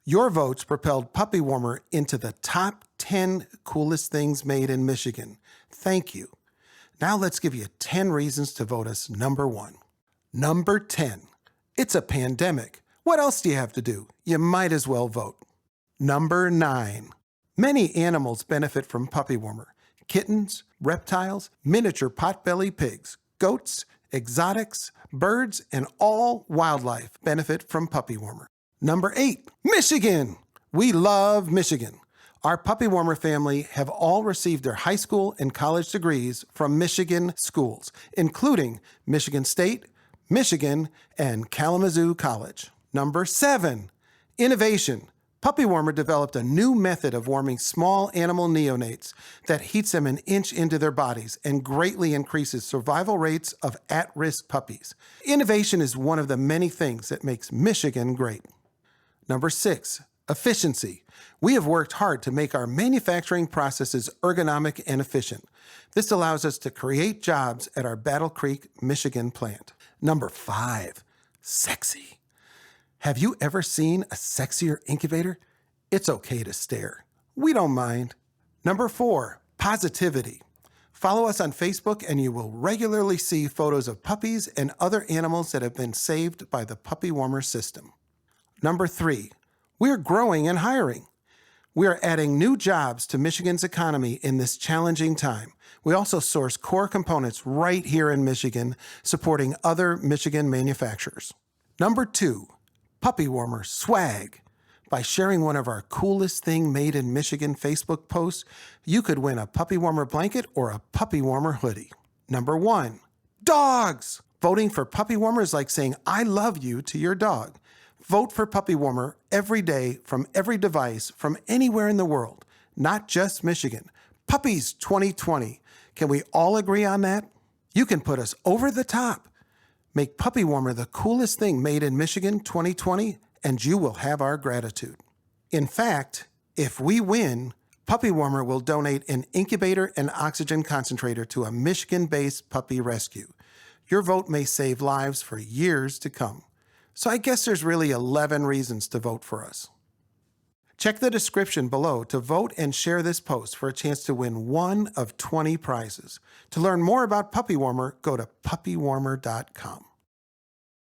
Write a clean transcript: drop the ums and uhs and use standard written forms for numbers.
Your votes propelled Puppywarmer into the top 10 coolest things made in Michigan. Thank you. Now let's give you 10 reasons to vote us number 1. Number 10. It's a pandemic. What else do you have to do? You might as well vote. Number 9. Many animals benefit from Puppywarmer. Kittens, reptiles, miniature potbelly pigs, goats, exotics, birds, and all wildlife benefit from Puppywarmer. Number 8. Michigan! We love Michigan. Our Puppywarmer family have all received their high school and college degrees from Michigan schools, including Michigan State, Michigan, and Kalamazoo College. Number 7. Innovation. Puppywarmer developed a new method of warming small animal neonates that heats them an inch into their bodies and greatly increases survival rates of at-risk puppies. Innovation is one of the many things that makes Michigan great. Number 6. Efficiency. We have worked hard to make our manufacturing processes ergonomic and efficient. This allows us to create jobs at our Battle Creek, Michigan plant. Number 5. Sexy. Have you ever seen a sexier incubator? It's okay to stare. We don't mind. Number 4. Positivity. Follow us on Facebook and you will regularly see photos of puppies and other animals that have been saved by the Puppywarmer system. Number 3. We're growing and hiring. We are adding new jobs to Michigan's economy in this challenging time. We also source core components right here in Michigan, supporting other Michigan manufacturers. Number 2, Puppywarmer Swag. By sharing one of our coolest thing made in Michigan Facebook posts, you could win a Puppywarmer blanket or a Puppywarmer hoodie. Number 1, dogs. Voting for Puppywarmer is like saying I love you to your dog. Vote for Puppywarmer every day from every device from anywhere in the world, not just Michigan. Puppies 2020. Can we all agree on that? You can put us over the top. Make Puppywarmer the coolest thing made in Michigan 2020, and you will have our gratitude. In fact, if we win, Puppywarmer will donate an incubator and oxygen concentrator to a Michigan-based puppy rescue. Your vote may save lives for years to come. So I guess there's really 11 reasons to vote for us. Check the description below to vote and share this post for a chance to win one of 20 prizes. To learn more about Puppywarmer, go to puppywarmer.com.